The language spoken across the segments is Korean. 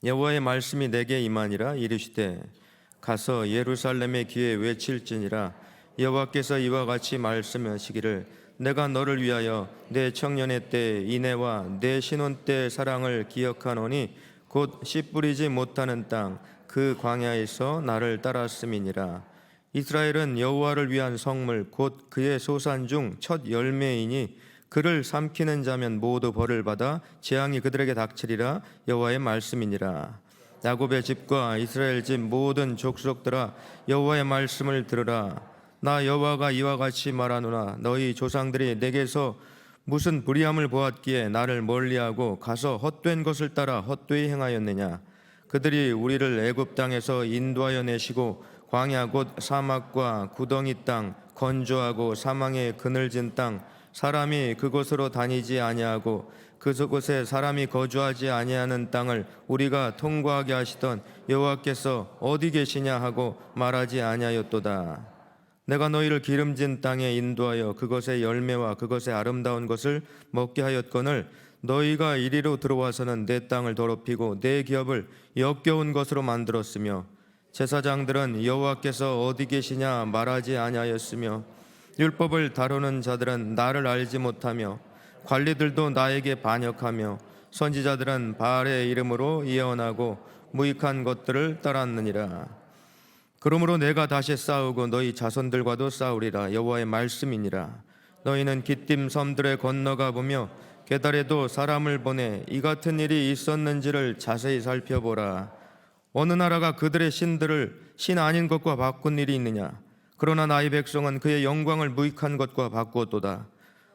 여호와의 말씀이 내게 임하니라. 이르시되 가서 예루살렘의 귀에 외칠지니라. 여호와께서 이와 같이 말씀하시기를 내가 너를 위하여 내 청년의 때 인애와 내 신혼 때 사랑을 기억하노니 곧 씨 뿌리지 못하는 땅 그 광야에서 나를 따랐음이니라. 이스라엘은 여호와를 위한 성물 곧 그의 소산 중 첫 열매이니 그를 삼키는 자면 모두 벌을 받아 재앙이 그들에게 닥치리라. 여호와의 말씀이니라. 야곱의 집과 이스라엘 집 모든 족속들아 여호와의 말씀을 들으라. 나 여호와가 이와 같이 말하노라. 너희 조상들이 내게서 무슨 불의함을 보았기에 나를 멀리하고 가서 헛된 것을 따라 헛되이 행하였느냐. 그들이 우리를 애굽 땅에서 인도하여 내시고 광야 곧 사막과 구덩이 땅 건조하고 사망의 그늘진 땅 사람이 그곳으로 다니지 아니하고 그곳에 사람이 거주하지 아니하는 땅을 우리가 통과하게 하시던 여호와께서 어디 계시냐 하고 말하지 아니하였도다. 내가 너희를 기름진 땅에 인도하여 그것의 열매와 그것의 아름다운 것을 먹게 하였거늘 너희가 이리로 들어와서는 내 땅을 더럽히고 내 기업을 역겨운 것으로 만들었으며 제사장들은 여호와께서 어디 계시냐 말하지 아니하였으며 율법을 다루는 자들은 나를 알지 못하며 관리들도 나에게 반역하며 선지자들은 바알의 이름으로 예언하고 무익한 것들을 따랐느니라. 그러므로 내가 다시 싸우고 너희 자손들과도 싸우리라. 여호와의 말씀이니라. 너희는 기띔 섬들에 건너가 보며 게달에도 사람을 보내 이 같은 일이 있었는지를 자세히 살펴보라. 어느 나라가 그들의 신들을 신 아닌 것과 바꾼 일이 있느냐. 그러나 나의 백성은 그의 영광을 무익한 것과 바꾸었도다.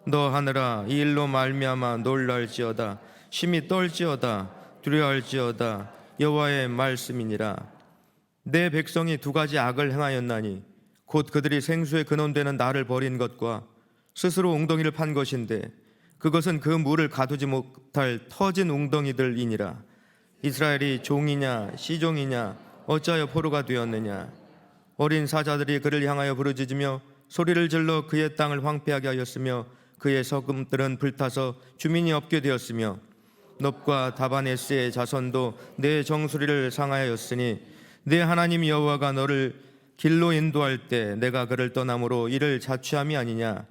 너 하늘아 이 일로 말미암아 놀랄지어다. 심히 떨지어다. 두려워할지어다. 여호와의 말씀이니라. 내 백성이 두 가지 악을 행하였나니 곧 그들이 생수의 근원되는 나를 버린 것과 스스로 웅덩이를 판 것인데 그것은 그 물을 가두지 못할 터진 웅덩이들이니라. 이스라엘이 종이냐 시종이냐 어찌하여 포로가 되었느냐. 어린 사자들이 그를 향하여 부르짖으며 소리를 질러 그의 땅을 황폐하게 하였으며 그의 서금들은 불타서 주민이 없게 되었으며 넙과 다바네스의 자손도 내 정수리를 상하였으니 내 하나님 여호와가 너를 길로 인도할 때 내가 그를 떠남으로 이를 자취함이 아니냐.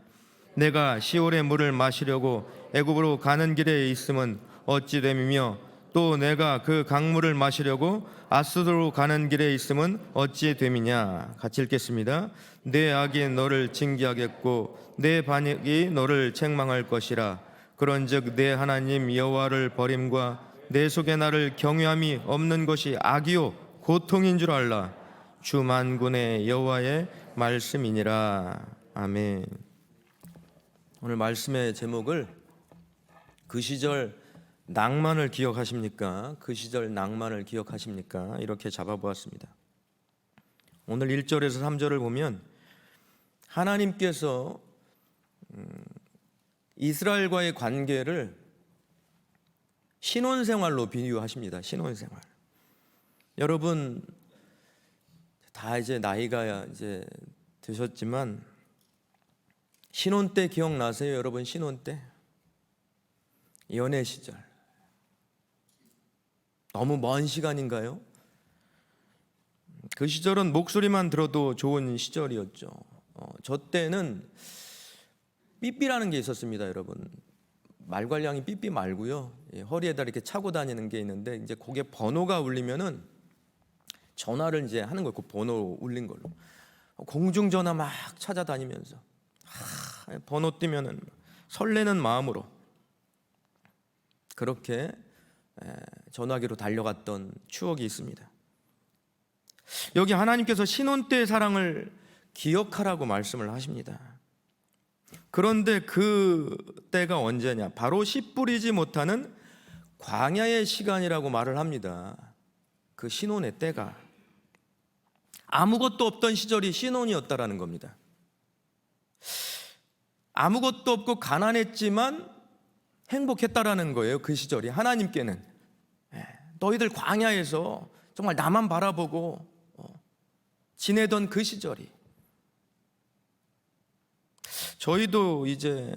내가 시올의 물을 마시려고 애굽으로 가는 길에 있음은 어찌 됨이며 또 내가 그 강물을 마시려고 아스도로 가는 길에 있음은 어찌 됨이냐. 같이 읽겠습니다. 내 악이 너를 징계하겠고 내 반역이 너를 책망할 것이라. 그런즉 내 하나님 여호와를 버림과 내 속에 나를 경외함이 없는 것이 악이요 고통인 줄 알라. 주 만군의 여호와의 말씀이니라. 아멘. 오늘 말씀의 제목을 그 시절 낭만을 기억하십니까? 그 시절 낭만을 기억하십니까? 이렇게 잡아보았습니다. 오늘 1절에서 3절을 보면 하나님께서 이스라엘과의 관계를 신혼생활로 비유하십니다. 신혼생활. 여러분 다 이제 나이가 이제 드셨지만 신혼 때 기억나세요? 여러분 신혼 때? 연애 시절. 너무 먼 시간인가요? 그 시절은 목소리만 들어도 좋은 시절이었죠. 저 때는 삐삐라는 게 있었습니다, 여러분. 말괄량이 삐삐 말고요. 허리에다 이렇게 차고 다니는 게 있는데 이제 거기에 번호가 울리면은 전화를 이제 하는 거예요. 그 번호 울린 걸로. 공중전화 막 찾아다니면서 번호 뜨면은 설레는 마음으로 그렇게 전화기로 달려갔던 추억이 있습니다. 여기 하나님께서 신혼 때의 사랑을 기억하라고 말씀을 하십니다. 그런데 그 때가 언제냐? 바로 씨 뿌리지 못하는 광야의 시간이라고 말을 합니다. 그 신혼의 때가 아무것도 없던 시절이 신혼이었다라는 겁니다. 아무것도 없고 가난했지만 행복했다라는 거예요. 그 시절이 하나님께는. 너희들 광야에서 정말 나만 바라보고 지내던 그 시절이. 저희도 이제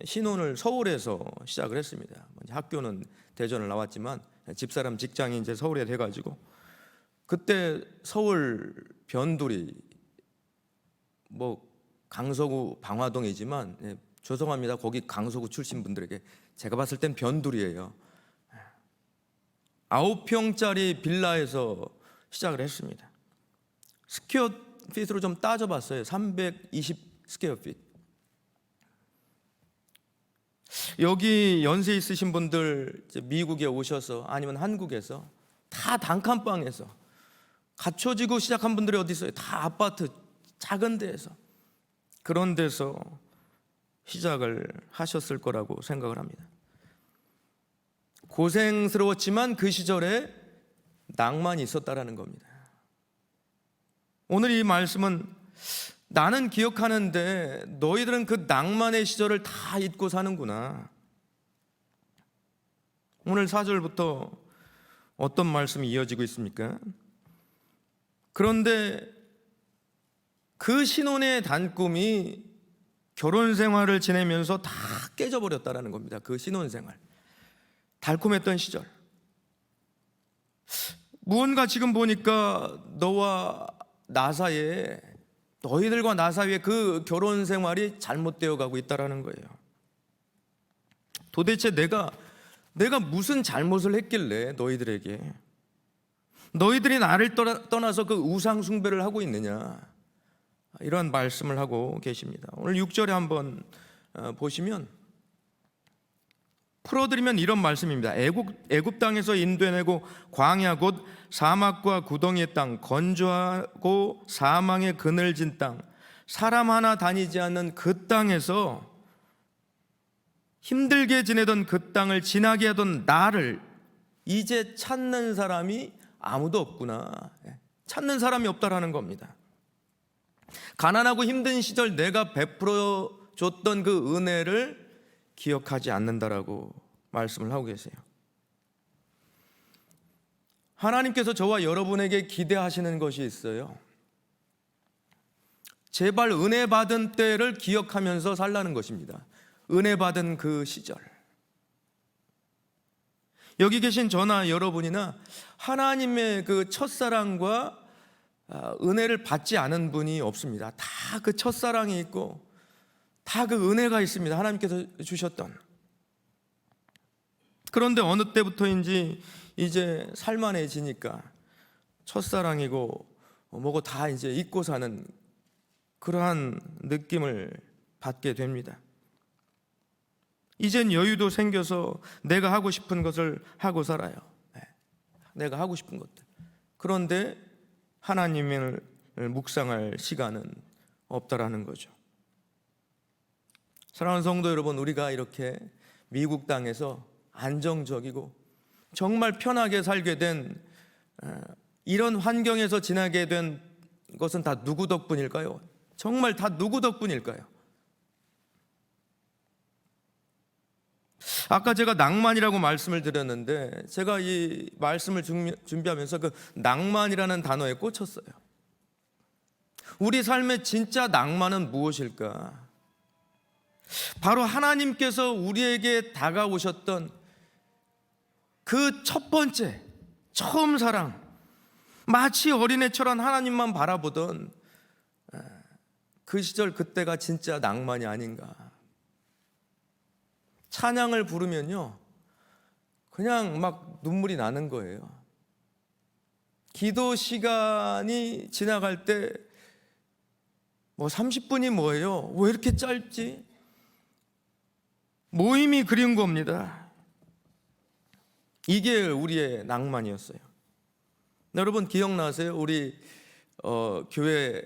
신혼을 서울에서 시작을 했습니다. 학교는 대전을 나왔지만 집사람 직장이 이제 서울에 돼가지고 그때 서울 변두리 뭐 강서구 방화동이지만 죄송합니다. 거기 강서구 출신 분들에게 제가 봤을 땐 변두리예요. 9평짜리 빌라에서 시작을 했습니다. 스퀘어 핏으로 좀 따져봤어요. 320 스퀘어 핏. 여기 연세 있으신 분들 미국에 오셔서 아니면 한국에서 다 단칸방에서 갖춰지고 시작한 분들이 어디 있어요? 다 아파트 작은 데에서, 그런 데서 시작을 하셨을 거라고 생각을 합니다. 고생스러웠지만 그 시절에 낭만이 있었다라는 겁니다. 오늘 이 말씀은 나는 기억하는데 너희들은 그 낭만의 시절을 다 잊고 사는구나. 오늘 4절부터 어떤 말씀이 이어지고 있습니까? 그런데 그 신혼의 단꿈이 결혼 생활을 지내면서 다 깨져버렸다라는 겁니다. 그 신혼 생활, 달콤했던 시절. 무언가 지금 보니까 너와 나 사이에, 너희들과 나 사이에 그 결혼 생활이 잘못되어 가고 있다라는 거예요. 도대체 내가 무슨 잘못을 했길래 너희들이 나를 떠나서 그 우상 숭배를 하고 있느냐, 이런 말씀을 하고 계십니다. 오늘 6절에 한번 보시면 풀어드리면 이런 말씀입니다. 애굽 땅에서 인도해내고 광야 곧 사막과 구덩이의 땅, 건조하고 사망의 그늘진 땅, 사람 하나 다니지 않는 그 땅에서 힘들게 지내던 그 땅을 지나게 하던 나를 이제 찾는 사람이 아무도 없구나. 찾는 사람이 없다라는 겁니다. 가난하고 힘든 시절 내가 베풀어 줬던 그 은혜를 기억하지 않는다라고 말씀을 하고 계세요. 하나님께서 저와 여러분에게 기대하시는 것이 있어요. 제발 은혜 받은 때를 기억하면서 살라는 것입니다. 은혜 받은 그 시절. 여기 계신 저나 여러분이나 하나님의 그 첫사랑과 은혜를 받지 않은 분이 없습니다. 다 그 첫사랑이 있고 다 그 은혜가 있습니다. 하나님께서 주셨던. 그런데 어느 때부터인지 이제 살만해지니까 첫사랑이고 뭐고 다 이제 잊고 사는 그러한 느낌을 받게 됩니다. 이젠 여유도 생겨서 내가 하고 싶은 것을 하고 살아요. 내가 하고 싶은 것들. 그런데 하나님을 묵상할 시간은 없다라는 거죠. 사랑하는 성도 여러분, 우리가 이렇게 미국 땅에서 안정적이고 정말 편하게 살게 된 이런 환경에서 지나게 된 것은 다 누구 덕분일까요? 정말 다 누구 덕분일까요? 아까 제가 낭만이라고 말씀을 드렸는데 제가 이 말씀을 준비하면서 그 낭만이라는 단어에 꽂혔어요. 우리 삶의 진짜 낭만은 무엇일까? 바로 하나님께서 우리에게 다가오셨던 그 첫 번째, 처음 사랑, 마치 어린애처럼 하나님만 바라보던 그 시절, 그때가 진짜 낭만이 아닌가. 찬양을 부르면요 그냥 막 눈물이 나는 거예요. 기도 시간이 지나갈 때 뭐 30분이 뭐예요? 왜 이렇게 짧지? 모임이 그리운 겁니다. 이게 우리의 낭만이었어요. 여러분 기억나세요? 우리 교회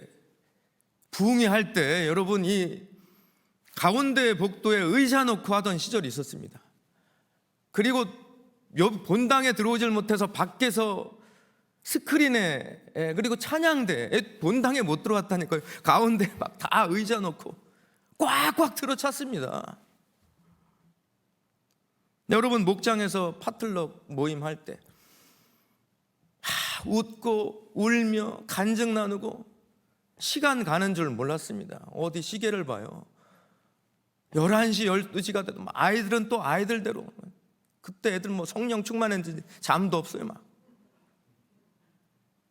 부흥회 할 때 여러분 이 가운데 복도에 의자 놓고 하던 시절이 있었습니다. 그리고 본당에 들어오질 못해서 밖에서 스크린에, 그리고 찬양대, 본당에 못 들어왔다니까요. 가운데 막 다 의자 놓고 꽉꽉 들어찼습니다. 여러분 목장에서 파틀럭 모임 할 때 웃고 울며 간증 나누고 시간 가는 줄 몰랐습니다. 어디 시계를 봐요. 11시, 12시가 돼도 아이들은 또 아이들대로 그때 애들 뭐 성령 충만했는지 잠도 없어요 막.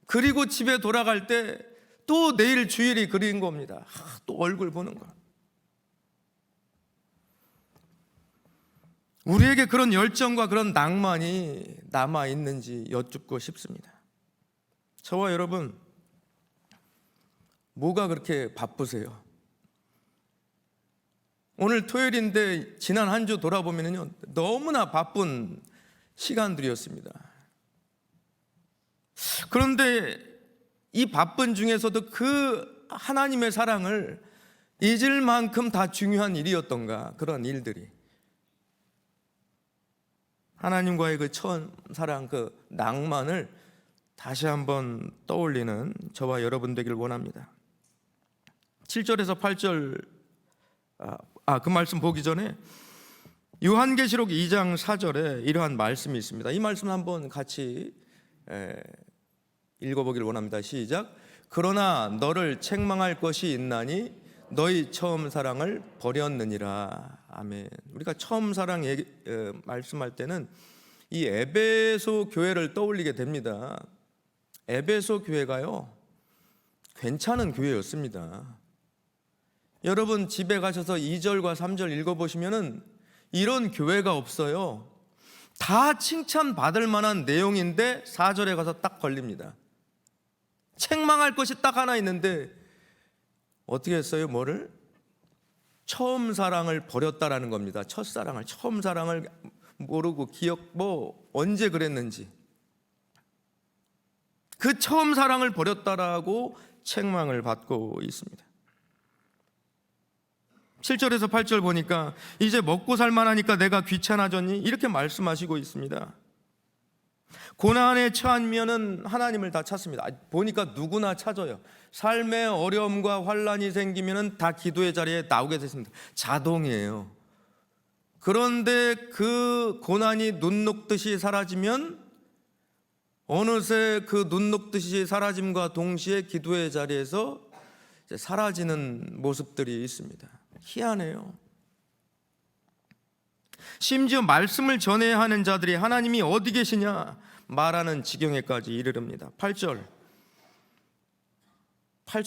그리고 집에 돌아갈 때 또 내일 주일이 그린 겁니다. 또 얼굴 보는 거. 우리에게 그런 열정과 그런 낭만이 남아있는지 여쭙고 싶습니다. 저와 여러분, 뭐가 그렇게 바쁘세요? 오늘 토요일인데 지난 한 주 돌아보면요, 너무나 바쁜 시간들이었습니다. 그런데 이 바쁜 중에서도 그 하나님의 사랑을 잊을 만큼 다 중요한 일이었던가, 그런 일들이. 하나님과의 그 처음 사랑, 그 낭만을 다시 한번 떠올리는 저와 여러분 되길 원합니다. 7절에서 8절, 그 말씀 보기 전에 요한계시록 2장 4절에 이러한 말씀이 있습니다. 이 말씀 한번 같이 읽어보길 원합니다. 시작. 그러나 너를 책망할 것이 있나니 너희 처음 사랑을 버렸느니라. 아멘. 우리가 처음 사랑 말씀할 때는 이 에베소 교회를 떠올리게 됩니다. 에베소 교회가요, 괜찮은 교회였습니다. 여러분 집에 가셔서 2절과 3절 읽어보시면은 이런 교회가 없어요. 다 칭찬받을 만한 내용인데 4절에 가서 딱 걸립니다. 책망할 것이 딱 하나 있는데 어떻게 했어요? 뭐를? 처음 사랑을 버렸다라는 겁니다. 첫사랑을, 처음 사랑을 모르고 기억 언제 그랬는지 그 처음 사랑을 버렸다라고 책망을 받고 있습니다. 7절에서 8절 보니까 이제 먹고 살만하니까 내가 귀찮아졌니? 이렇게 말씀하시고 있습니다. 고난에 처하면은 하나님을 다 찾습니다. 보니까 누구나 찾아요. 삶의 어려움과 환란이 생기면은 다 기도의 자리에 나오게 됐습니다. 자동이에요. 그런데 그 고난이 눈 녹듯이 사라지면 어느새 그 눈 녹듯이 사라짐과 동시에 기도의 자리에서 이제 사라지는 모습들이 있습니다. 희한해요. 심지어 말씀을 전해야 하는 자들이 하나님이 어디 계시냐 말하는 지경에까지 이르릅니다. 8절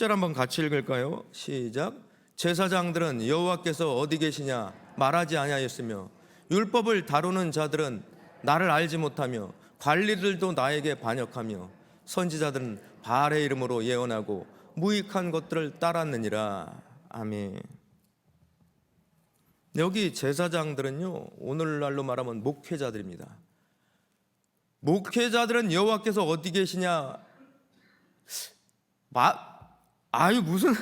한번 같이 읽을까요? 시작. 제사장들은 여호와께서 어디 계시냐 말하지 아니하였으며 율법을 다루는 자들은 나를 알지 못하며 관리들도 나에게 반역하며 선지자들은 바알의 이름으로 예언하고 무익한 것들을 따랐느니라. 아멘. 여기 제사장들은요, 오늘날로 말하면 목회자들입니다. 목회자들은 여호와께서 어디 계시냐 무슨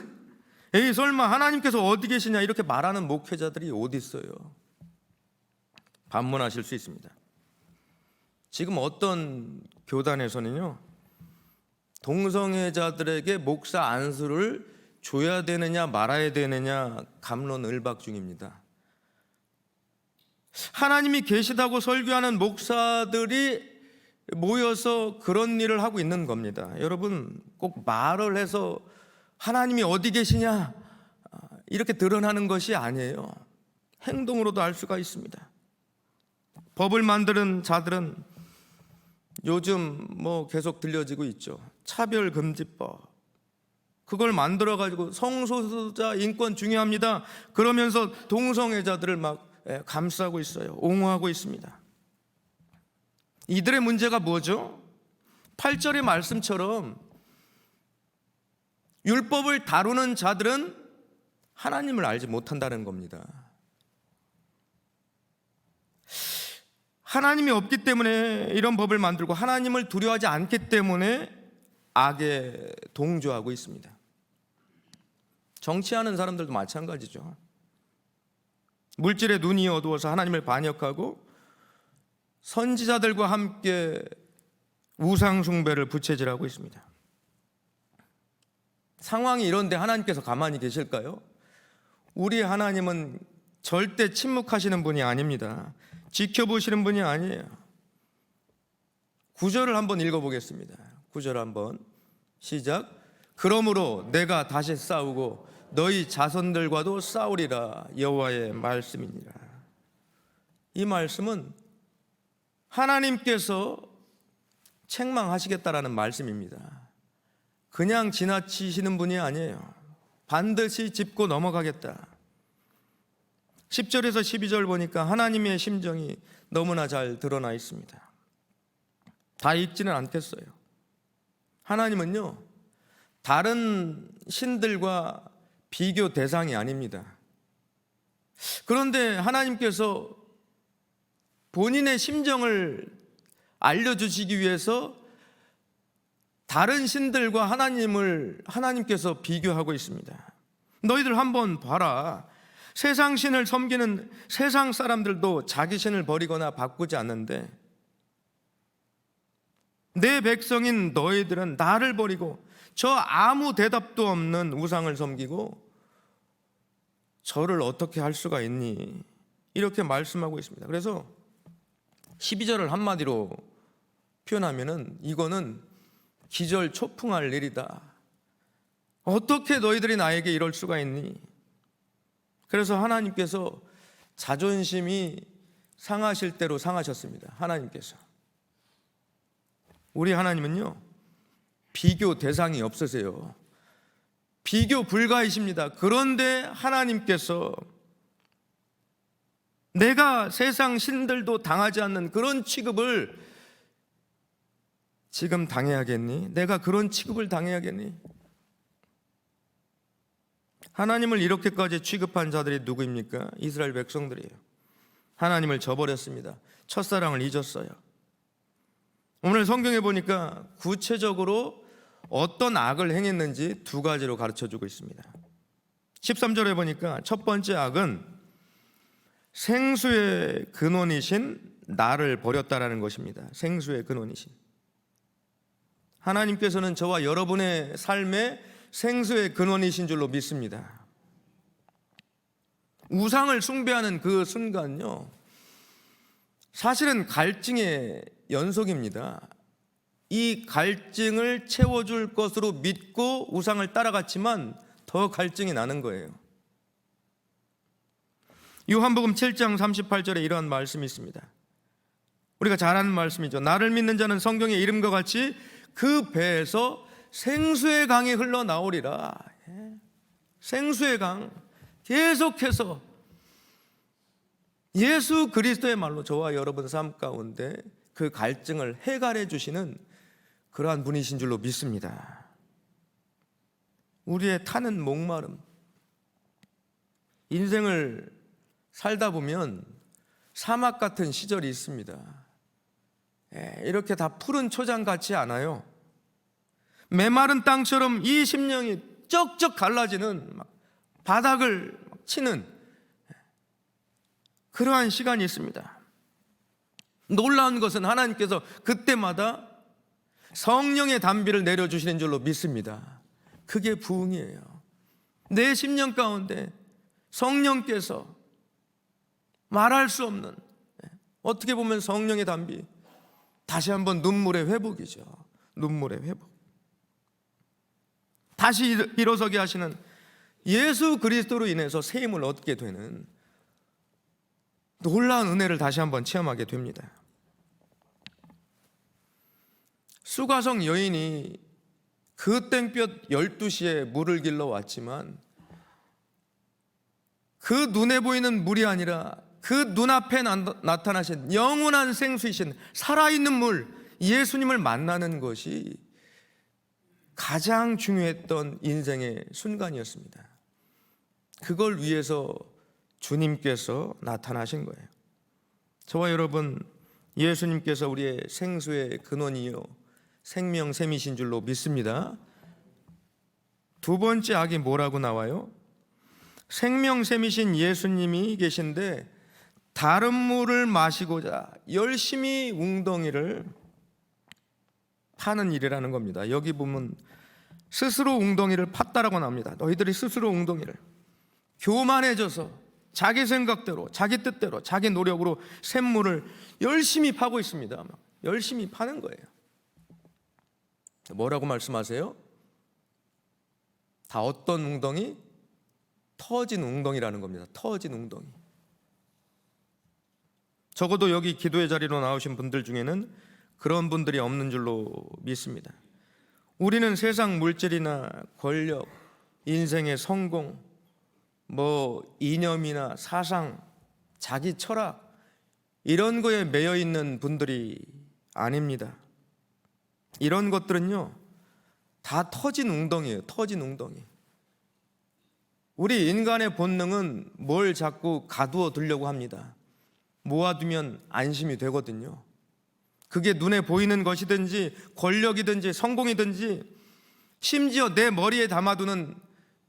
에이 설마 하나님께서 어디 계시냐 이렇게 말하는 목회자들이 어디 있어요? 반문하실 수 있습니다. 지금 어떤 교단에서는요, 동성애자들에게 목사 안수를 줘야 되느냐 말아야 되느냐 갑론을박 중입니다. 하나님이 계시다고 설교하는 목사들이 모여서 그런 일을 하고 있는 겁니다. 여러분, 꼭 말을 해서 하나님이 어디 계시냐 이렇게 드러나는 것이 아니에요. 행동으로도 알 수가 있습니다. 법을 만드는 자들은 요즘 계속 들려지고 있죠. 차별금지법. 그걸 만들어가지고 성소수자 인권 중요합니다 그러면서 동성애자들을 막 감싸고 있어요. 옹호하고 있습니다. 이들의 문제가 뭐죠? 8절의 말씀처럼 율법을 다루는 자들은 하나님을 알지 못한다는 겁니다. 하나님이 없기 때문에 이런 법을 만들고 하나님을 두려워하지 않기 때문에 악에 동조하고 있습니다. 정치하는 사람들도 마찬가지죠. 물질의 눈이 어두워서 하나님을 반역하고 선지자들과 함께 우상 숭배를 부채질하고 있습니다. 상황이 이런데 하나님께서 가만히 계실까요? 우리 하나님은 절대 침묵하시는 분이 아닙니다. 지켜보시는 분이 아니에요. 9절을 한번 읽어보겠습니다. 9절 한번 시작. 그러므로 내가 다시 싸우고 너희 자손들과도 싸우리라 여호와의 말씀이니라. 이 말씀은 하나님께서 책망하시겠다라는 말씀입니다. 그냥 지나치시는 분이 아니에요. 반드시 짚고 넘어가겠다. 10절에서 12절 보니까 하나님의 심정이 너무나 잘 드러나 있습니다. 다 읽지는 않겠어요. 하나님은요, 다른 신들과 비교 대상이 아닙니다. 그런데 하나님께서 본인의 심정을 알려주시기 위해서 다른 신들과 하나님께서 비교하고 있습니다. 너희들 한번 봐라. 세상 신을 섬기는 세상 사람들도 자기 신을 버리거나 바꾸지 않는데 내 백성인 너희들은 나를 버리고 저 아무 대답도 없는 우상을 섬기고 저를 어떻게 할 수가 있니? 이렇게 말씀하고 있습니다. 그래서 12절을 한마디로 표현하면은 이거는 기절초풍할 일이다. 어떻게 너희들이 나에게 이럴 수가 있니? 그래서 하나님께서 자존심이 상하실 대로 상하셨습니다. 하나님께서. 우리 하나님은요, 비교 대상이 없으세요. 비교 불가이십니다. 그런데 하나님께서 내가 세상 신들도 당하지 않는 그런 취급을 지금 당해야겠니? 내가 그런 취급을 당해야겠니? 하나님을 이렇게까지 취급한 자들이 누구입니까? 이스라엘 백성들이에요. 하나님을 저버렸습니다. 첫사랑을 잊었어요. 오늘 성경에 보니까 구체적으로 어떤 악을 행했는지 두 가지로 가르쳐주고 있습니다. 13절에 보니까 첫 번째 악은 생수의 근원이신 나를 버렸다라는 것입니다. 생수의 근원이신 하나님께서는 저와 여러분의 삶에 생수의 근원이신 줄로 믿습니다. 우상을 숭배하는 그 순간요, 사실은 갈증의 연속입니다. 이 갈증을 채워줄 것으로 믿고 우상을 따라갔지만 더 갈증이 나는 거예요. 요한복음 7장 38절에 이러한 말씀이 있습니다. 우리가 잘 아는 말씀이죠. 나를 믿는 자는 성경의 이름과 같이 그 배에서 생수의 강이 흘러나오리라. 생수의 강, 계속해서 예수 그리스도의 말로 저와 여러분 삶 가운데 그 갈증을 해결해 주시는 그러한 분이신 줄로 믿습니다. 우리의 타는 목마름, 인생을 살다 보면 사막 같은 시절이 있습니다. 이렇게 다 푸른 초장 같지 않아요. 메마른 땅처럼 이 심령이 쩍쩍 갈라지는 바닥을 치는 그러한 시간이 있습니다. 놀라운 것은 하나님께서 그때마다 성령의 단비를 내려주시는 줄로 믿습니다. 그게 부흥이에요. 내 심령 가운데 성령께서 말할 수 없는, 어떻게 보면 성령의 단비, 다시 한번 눈물의 회복이죠. 눈물의 회복. 다시 일어서게 하시는 예수 그리스도로 인해서 새 힘을 얻게 되는 놀라운 은혜를 다시 한번 체험하게 됩니다. 수가성 여인이 그 땡볕 12시에 물을 길러 왔지만 그 눈에 보이는 물이 아니라 그 눈앞에 나타나신 영원한 생수이신 살아있는 물 예수님을 만나는 것이 가장 중요했던 인생의 순간이었습니다. 그걸 위해서 주님께서 나타나신 거예요. 저와 여러분, 예수님께서 우리의 생수의 근원이요 생명샘이신 줄로 믿습니다. 두 번째 악이 뭐라고 나와요? 생명샘이신 예수님이 계신데 다른 물을 마시고자 열심히 웅덩이를 파는 일이라는 겁니다. 여기 보면 스스로 웅덩이를 팠다라고 나옵니다. 너희들이 스스로 웅덩이를 교만해져서 자기 생각대로, 자기 뜻대로, 자기 노력으로 샘물을 열심히 파고 있습니다. 열심히 파는 거예요. 뭐라고 말씀하세요? 다 어떤 웅덩이? 터진 웅덩이라는 겁니다. 터진 웅덩이. 적어도 여기 기도의 자리로 나오신 분들 중에는 그런 분들이 없는 줄로 믿습니다. 우리는 세상 물질이나 권력, 인생의 성공, 이념이나 사상, 자기 철학 이런 거에 매여 있는 분들이 아닙니다. 이런 것들은요 다 터진 웅덩이에요. 터진 웅덩이. 우리 인간의 본능은 뭘 자꾸 가두어 두려고 합니다. 모아두면 안심이 되거든요. 그게 눈에 보이는 것이든지 권력이든지 성공이든지 심지어 내 머리에 담아두는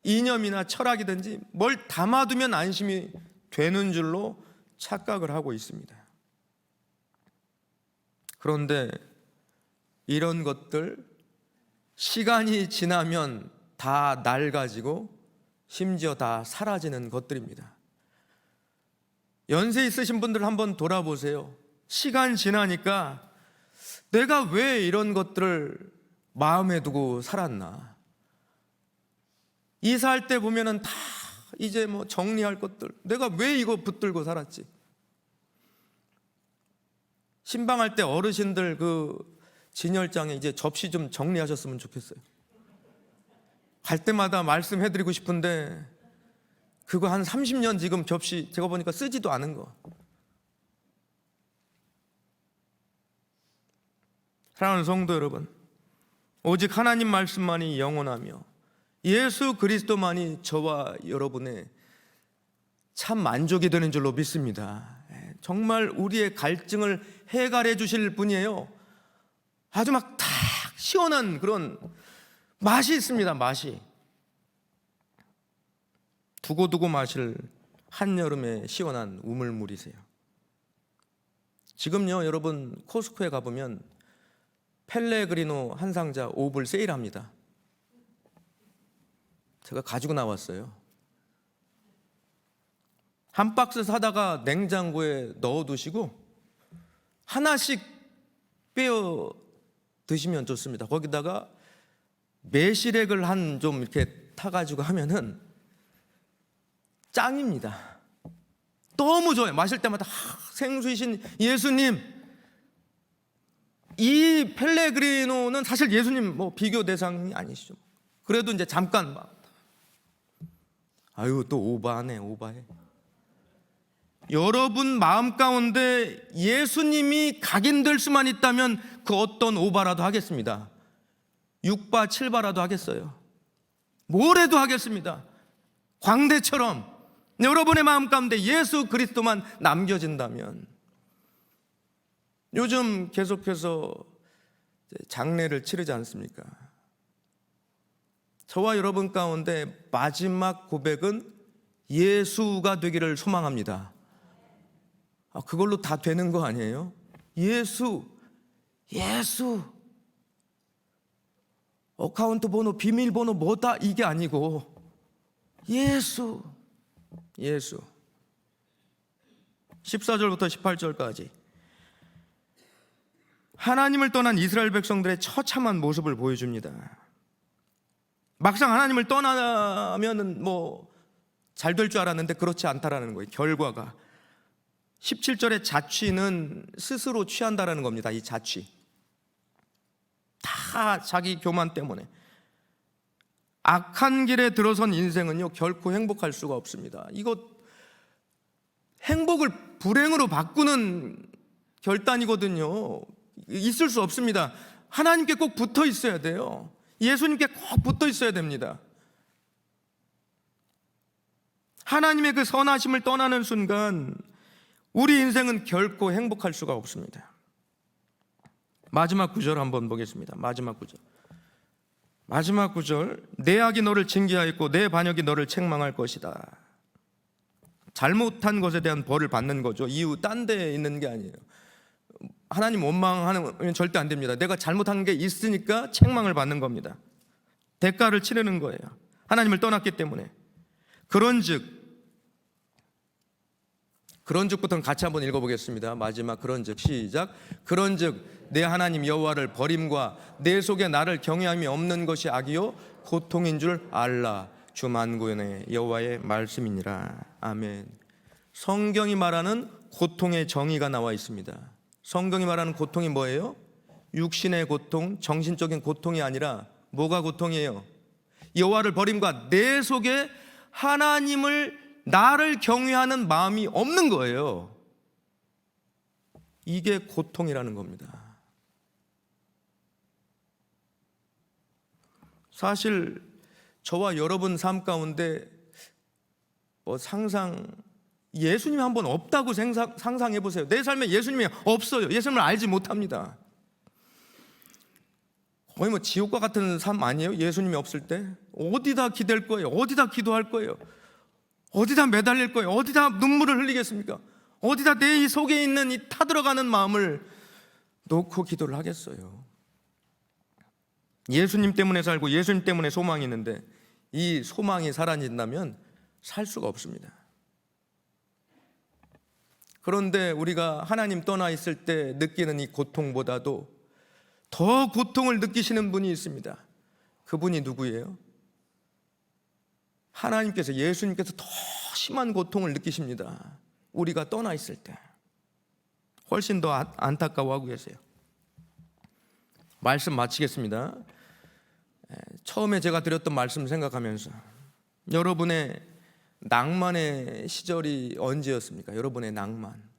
이념이나 철학이든지 뭘 담아두면 안심이 되는 줄로 착각을 하고 있습니다. 그런데 이런 것들 시간이 지나면 다 낡아지고 심지어 다 사라지는 것들입니다. 연세 있으신 분들 한번 돌아보세요. 시간 지나니까 내가 왜 이런 것들을 마음에 두고 살았나. 이사할 때 보면은 다 이제 정리할 것들, 내가 왜 이거 붙들고 살았지. 신방할 때 어르신들 그 진열장에 이제 접시 좀 정리하셨으면 좋겠어요. 갈 때마다 말씀해드리고 싶은데 그거 한 30년 지금 접시 제가 보니까 쓰지도 않은 거. 사랑하는 성도 여러분, 오직 하나님 말씀만이 영원하며 예수 그리스도만이 저와 여러분의 참 만족이 되는 줄로 믿습니다. 정말 우리의 갈증을 해결해 주실 분이에요. 아주 막 탁 시원한 그런 맛이 있습니다. 맛이 두고두고 마실 한여름의 시원한 우물물이세요. 지금요 여러분 코스코에 가보면 펠레그리노 한 상자 5불 세일합니다. 제가 가지고 나왔어요. 한 박스 사다가 냉장고에 넣어두시고 하나씩 빼어 드시면 좋습니다. 거기다가 매실액을 한 좀 이렇게 타가지고 하면은 짱입니다. 너무 좋아요. 마실 때마다 생수이신 예수님. 이 펠레그리노는 사실 예수님 비교 대상이 아니시죠. 그래도 이제 잠깐 또 오버하네. 여러분 마음 가운데 예수님이 각인될 수만 있다면 그 어떤 오바라도 하겠습니다. 6바 7바라도 하겠어요. 뭐래도 하겠습니다. 광대처럼 여러분의 마음 가운데 예수 그리스도만 남겨진다면. 요즘 계속해서 장례를 치르지 않습니까? 저와 여러분 가운데 마지막 고백은 예수가 되기를 소망합니다. 그걸로 다 되는 거 아니에요? 예수 어카운트 번호, 비밀번호 뭐다 이게 아니고 예수 14절부터 18절까지 하나님을 떠난 이스라엘 백성들의 처참한 모습을 보여줍니다. 막상 하나님을 떠나면은 잘 될 줄 알았는데 그렇지 않다라는 거예요. 결과가 17절의 자취는 스스로 취한다라는 겁니다. 이 자취 다 자기 교만 때문에 악한 길에 들어선 인생은요 결코 행복할 수가 없습니다. 이거 행복을 불행으로 바꾸는 결단이거든요. 있을 수 없습니다. 하나님께 꼭 붙어 있어야 돼요. 예수님께 꼭 붙어 있어야 됩니다. 하나님의 그 선하심을 떠나는 순간 우리 인생은 결코 행복할 수가 없습니다. 마지막 구절 한번 보겠습니다. 마지막 구절 내 악이 너를 징계하였고 내 반역이 너를 책망할 것이다. 잘못한 것에 대한 벌을 받는 거죠. 이유 딴 데 있는 게 아니에요. 하나님 원망하면 절대 안 됩니다. 내가 잘못한 게 있으니까 책망을 받는 겁니다. 대가를 치르는 거예요. 하나님을 떠났기 때문에. 그런즉부터는 같이 한번 읽어보겠습니다. 마지막 그런즉 시작. 그런즉 내 하나님 여호와를 버림과 내 속에 나를 경외함이 없는 것이 악이요 고통인 줄 알라. 주 만군의 여호와의 말씀이니라. 아멘. 성경이 말하는 고통의 정의가 나와 있습니다. 성경이 말하는 고통이 뭐예요? 육신의 고통, 정신적인 고통이 아니라 뭐가 고통이에요? 여호와를 버림과 내 속에 하나님을 나를 경외하는 마음이 없는 거예요. 이게 고통이라는 겁니다. 사실 저와 여러분 삶 가운데 예수님이 한번 없다고 상상해 보세요. 내 삶에 예수님이 없어요. 예수님을 알지 못합니다. 거의 지옥과 같은 삶 아니에요? 예수님이 없을 때 어디다 기댈 거예요? 어디다 기도할 거예요? 어디다 매달릴 거예요? 어디다 눈물을 흘리겠습니까? 어디다 내 이 속에 있는 이 타들어가는 마음을 놓고 기도를 하겠어요? 예수님 때문에 살고 예수님 때문에 소망이 있는데 이 소망이 사라진다면 살 수가 없습니다. 그런데 우리가 하나님 떠나 있을 때 느끼는 이 고통보다도 더 고통을 느끼시는 분이 있습니다. 그분이 누구예요? 하나님께서, 예수님께서 더 심한 고통을 느끼십니다. 우리가 떠나 있을 때 훨씬 더 안타까워하고 계세요. 말씀 마치겠습니다. 처음에 제가 드렸던 말씀 생각하면서 여러분의 낭만의 시절이 언제였습니까? 여러분의 낭만,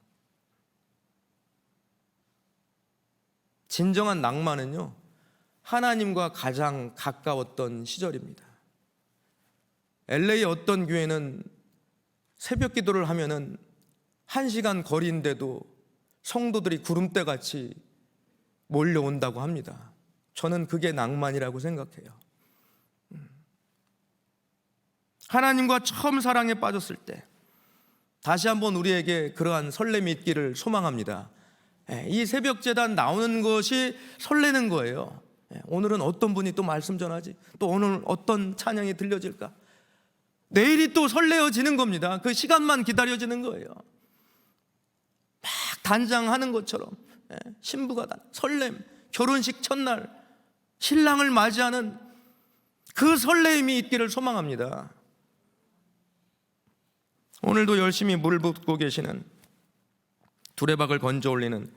진정한 낭만은요, 하나님과 가장 가까웠던 시절입니다. LA 어떤 교회는 새벽 기도를 하면은 1시간 거리인데도 성도들이 구름대같이 몰려온다고 합니다. 저는 그게 낭만이라고 생각해요. 하나님과 처음 사랑에 빠졌을 때 다시 한번 우리에게 그러한 설렘이 있기를 소망합니다. 이 새벽 제단 나오는 것이 설레는 거예요. 오늘은 어떤 분이 또 말씀 전하지? 또 오늘 어떤 찬양이 들려질까? 내일이 또 설레어지는 겁니다. 그 시간만 기다려지는 거예요. 막 단장하는 것처럼 신부가 설렘, 결혼식 첫날 신랑을 맞이하는 그 설레임이 있기를 소망합니다. 오늘도 열심히 물 붓고 계시는, 두레박을 건져 올리는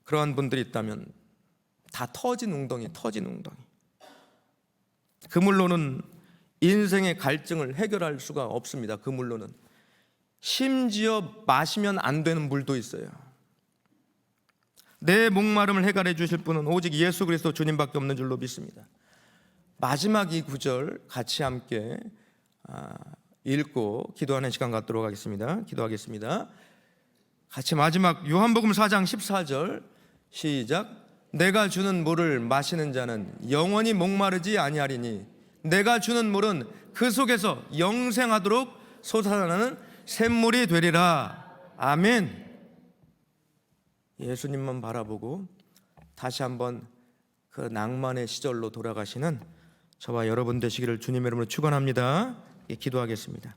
그러한 분들이 있다면 다 터진 웅덩이. 그 물로는 인생의 갈증을 해결할 수가 없습니다. 그 물로는 심지어 마시면 안 되는 물도 있어요. 내 목마름을 해결해 주실 분은 오직 예수 그리스도 주님밖에 없는 줄로 믿습니다. 마지막 이 구절 같이 함께 읽고 기도하는 시간 갖도록 하겠습니다. 기도하겠습니다. 같이 마지막 요한복음 4장 14절 시작. 내가 주는 물을 마시는 자는 영원히 목마르지 아니하리니 내가 주는 물은 그 속에서 영생하도록 솟아나는 샘물이 되리라. 아멘. 예수님만 바라보고 다시 한번 그 낭만의 시절로 돌아가시는 저와 여러분 되시기를 주님의 이름으로 축원합니다. 기도하겠습니다.